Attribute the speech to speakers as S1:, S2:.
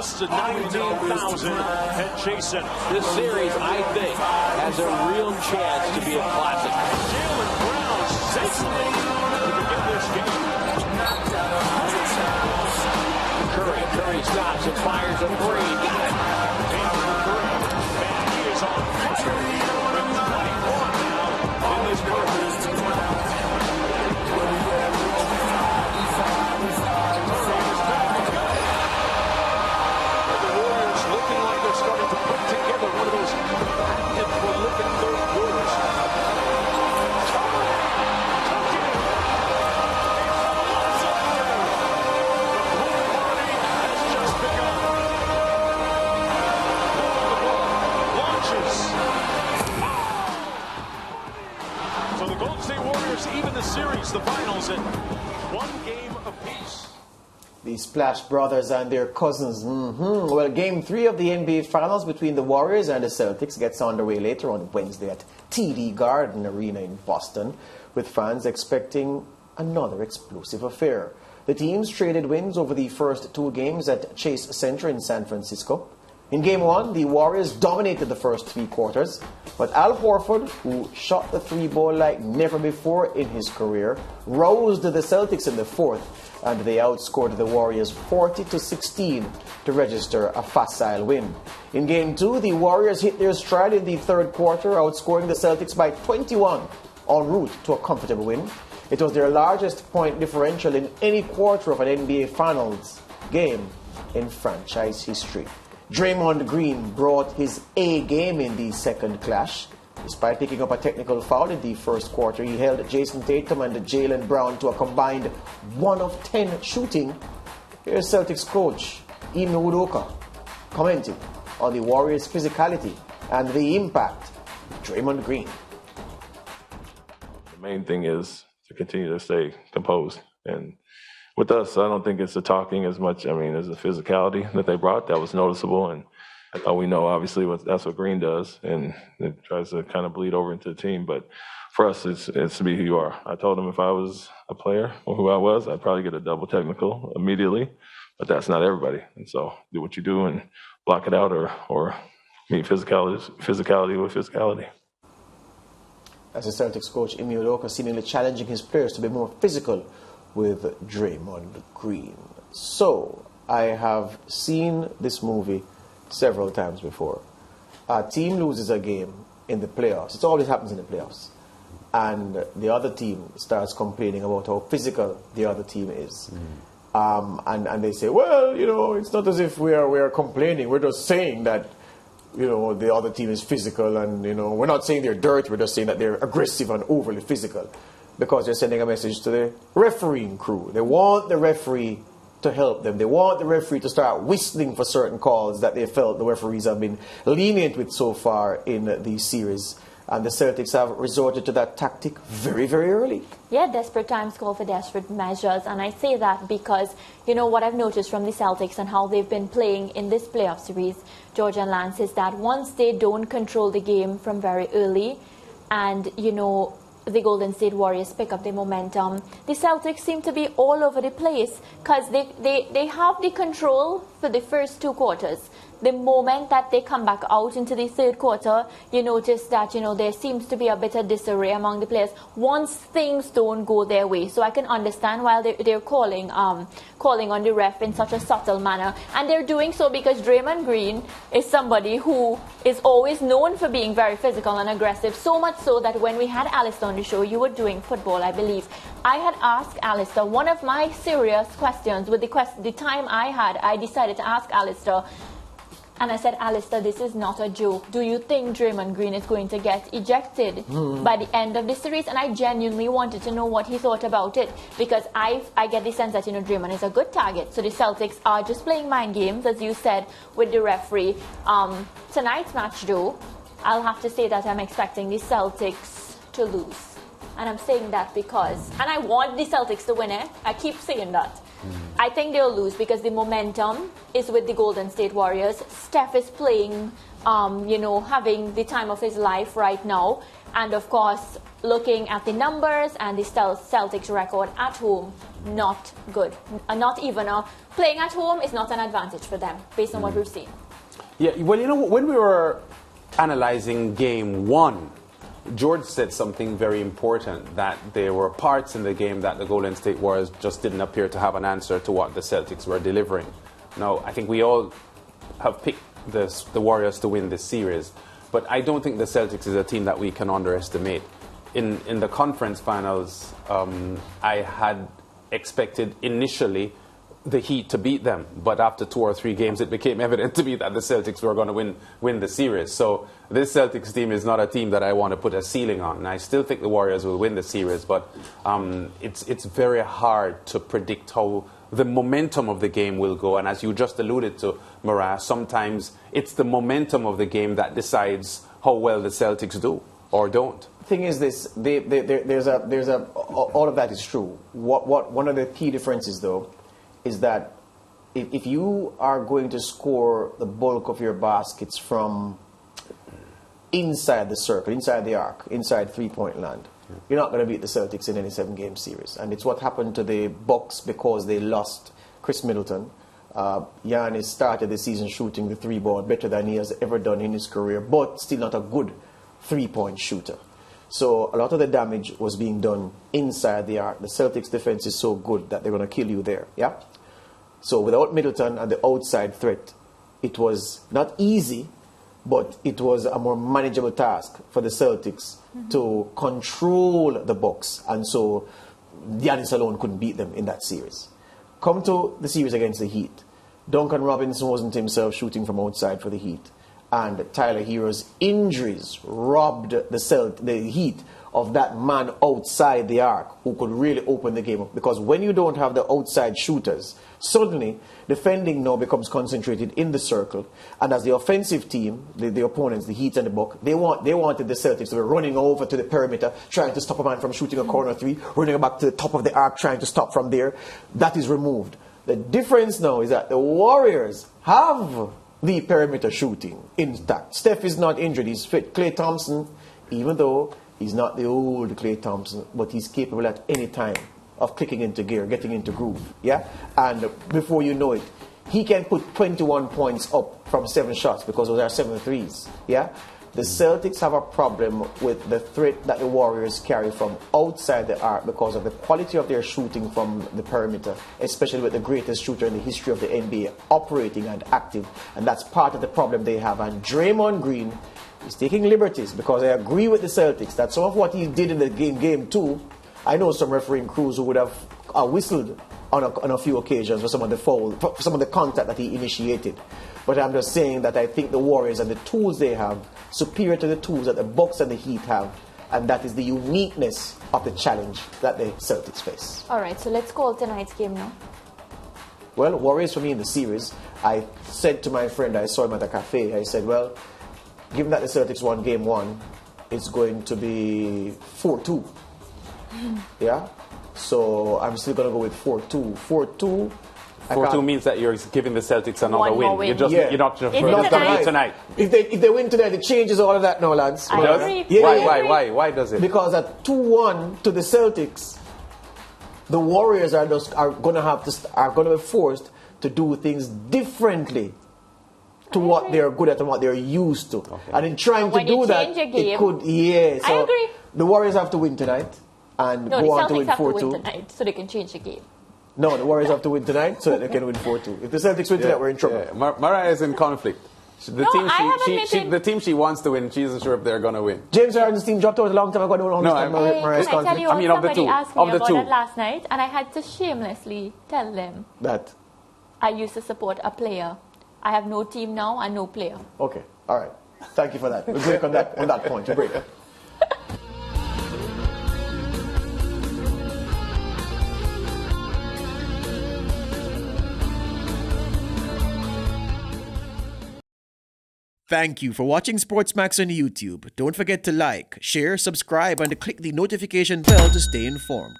S1: assists and 19,000 at Chase Center.
S2: This series, I think, has a real chance to be a classic.
S1: Jaylen Brown safely to begin this game.
S2: Curry stops and fires a three. Got it.
S1: And he is on fire with 21 now in this quarter. The Warriors looking like they're starting to put together one of those active, prolific third quarters. So the Golden State Warriors even the series, the finals, at one game apiece.
S3: The Splash Brothers and their cousins. Well, Game 3 of the NBA Finals between the Warriors and the Celtics gets underway later on Wednesday at TD Garden Arena in Boston, with fans expecting another explosive affair. The teams traded wins over the first two games at Chase Center in San Francisco. In Game 1, the Warriors dominated the first three quarters, but Al Horford, who shot the three ball like never before in his career, roused the Celtics in the fourth, and they outscored the Warriors 40-16 to register a facile win. In Game 2, the Warriors hit their stride in the third quarter, outscoring the Celtics by 21, en route to a comfortable win. It was their largest point differential in any quarter of an NBA Finals game in franchise history. Draymond Green brought his A game in the second clash. Despite picking up a technical foul in the first quarter, he held Jason Tatum and Jaylen Brown to a combined 1 of 10 shooting. Here's Celtics coach Ime Udoka commenting on the Warriors' physicality and the impact of Draymond Green.
S4: The main thing is to continue to stay composed. And with us, I don't think it's the talking as much, as the physicality that they brought. That was noticeable. And we know, obviously, that's what Green does. And it tries to kind of bleed over into the team. But for us, it's to be who you are. I told him if I was a player or who I was, I'd probably get a double technical immediately. But that's not everybody. And so do what you do and block it out or meet physicality with physicality.
S3: As the Celtics coach, Ime Udoka seemingly challenging his players to be more physical with Draymond Green. So, I have seen this movie several times before. A team loses a game in the playoffs. It always happens in the playoffs. And the other team starts complaining about how physical the other team is. And they say, well, it's not as if we are complaining. We're just saying that, the other team is physical and, we're not saying they're dirty. We're just saying that they're aggressive and overly physical, because they're sending a message to the refereeing crew. They want the referee to help them. They want the referee to start whistling for certain calls that they felt the referees have been lenient with so far in the series. And the Celtics have resorted to that tactic very, very early.
S5: Yeah, desperate times call for desperate measures. And I say that because, what I've noticed from the Celtics and how they've been playing in this playoff series, George and Lance, is that once they don't control the game from very early and, the Golden State Warriors pick up their momentum, the Celtics seem to be all over the place because they have the control for the first two quarters. The moment that they come back out into the third quarter, you notice that, there seems to be a bit of disarray among the players once things don't go their way. So I can understand why they're calling on the ref in such a subtle manner. And they're doing so because Draymond Green is somebody who is always known for being very physical and aggressive. So much so that when we had Alistair on the show, you were doing football, I believe. I had asked Alistair one of my serious questions with the time I decided to ask Alistair. And I said, Alistair, this is not a joke. Do you think Draymond Green is going to get ejected by the end of the series? And I genuinely wanted to know what he thought about it, because I get the sense that, Draymond is a good target. So the Celtics are just playing mind games, as you said, with the referee. Tonight's match, though, I'll have to say that I'm expecting the Celtics to lose. And I'm saying that because, and I want the Celtics to win it. I keep saying that. I think they'll lose because the momentum is with the Golden State Warriors. Steph is playing, having the time of his life right now. And of course, looking at the numbers and the Celtics record at home, not good. Not even playing at home is not an advantage for them based on what we've seen.
S6: Yeah, well, you know, when we were analyzing game one, George said something very important, that there were parts in the game that the Golden State Warriors just didn't appear to have an answer to what the Celtics were delivering. Now, I think we all have picked the Warriors to win this series, but I don't think the Celtics is a team that we can underestimate. In the conference finals, I had expected initially the Heat to beat them, but after 2 or 3 games, it became evident to me that the Celtics were going to win the series. So this Celtics team is not a team that I want to put a ceiling on. And I still think the Warriors will win the series, but it's very hard to predict how the momentum of the game will go. And as you just alluded to, Marah, sometimes it's the momentum of the game that decides how well the Celtics do or don't.
S3: Thing is this, all of that is true. One of the key differences, though, is that if you are going to score the bulk of your baskets from inside the circle, inside the arc, inside three-point land, you're not going to beat the Celtics in any 7-game series. And it's what happened to the Bucks because they lost Chris Middleton. Giannis started the season shooting the 3-ball better than he has ever done in his career, but still not a good 3-point shooter. So a lot of the damage was being done inside the arc. The Celtics defense is so good that they're going to kill you there. Yeah. So without Middleton and the outside threat, it was not easy, but it was a more manageable task for the Celtics to control the Bucks. And so Giannis alone couldn't beat them in that series. Come to the series against the Heat. Duncan Robinson wasn't himself shooting from outside for the Heat. And Tyler Hero's injuries robbed the Heat of that man outside the arc who could really open the game up. Because when you don't have the outside shooters, suddenly defending now becomes concentrated in the circle. And as the offensive team, the opponents, the Heat and the Bucks, they wanted the Celtics to be running over to the perimeter, trying to stop a man from shooting a corner 3, running back to the top of the arc, trying to stop from there. That is removed. The difference now is that the Warriors have the perimeter shooting intact. Steph is not injured. He's fit. Klay Thompson, even though he's not the old Klay Thompson, but he's capable at any time of clicking into gear, getting into groove. Yeah? And before you know it, he can put 21 points up from 7 shots because those are 7 threes. Yeah? The Celtics have a problem with the threat that the Warriors carry from outside the arc because of the quality of their shooting from the perimeter, especially with the greatest shooter in the history of the NBA operating and active. And that's part of the problem they have. And Draymond Green is taking liberties because I agree with the Celtics that some of what he did in the game 2, I know some refereeing crews who would have whistled on a few occasions for some of the foul, for some of the contact that he initiated. But I'm just saying that I think the Warriors and the tools they have superior to the tools that the Bucks and the Heat have, and that is the uniqueness of the challenge that the Celtics face.
S5: All right, so let's call tonight's game now.
S3: Well, Warriors for me in the series, I said to my friend, I saw him at a cafe, I said, well, given that the Celtics won game 1, it's going to be 4-2. Yeah? So I'm still going to go with 4-2. 4-2.
S6: 4-2 means that you're giving the Celtics another
S5: One more
S6: win.
S5: win.
S6: You're not just
S5: Is it tonight?
S6: tonight.
S3: If they win tonight, it changes all of that now, lads.
S5: I
S6: Does?
S5: agree.
S3: Yeah,
S5: I
S3: yeah.
S5: agree.
S6: Why does it?
S3: Because at 2-1 to the Celtics, the Warriors are going to be forced to do things differently to what they're good at and what they're used to. Okay. And in trying to
S5: When you
S3: do that,
S5: change a game,
S3: it could, yeah. So
S5: I agree.
S3: The Warriors have to win tonight and
S5: No, the
S3: go on to
S5: Celtics
S3: win
S5: have to
S3: 4-2.
S5: win tonight so they can change the game.
S3: No, the Warriors have to win tonight so that they can win 4-2. If the Celtics win tonight, we're in trouble.
S6: Yeah. Marah is in conflict. The team she wants to win, she isn't sure if they're going to win.
S3: James Harden's team dropped out a long time ago. I don't understand Mariah's
S5: Can I tell you
S3: conflict.
S5: what
S6: of the
S5: somebody
S6: two.
S5: asked me
S6: Of the
S5: about
S6: two.
S5: it last night, and I had to shamelessly tell them
S3: That.
S5: I used to support a player. I have no team now and no player.
S3: Okay. All right. Thank you for that. We'll break on that point. We'll break.
S7: Thank you for watching Sportsmax on YouTube. Don't forget to like, share, subscribe, and to click the notification bell to stay informed.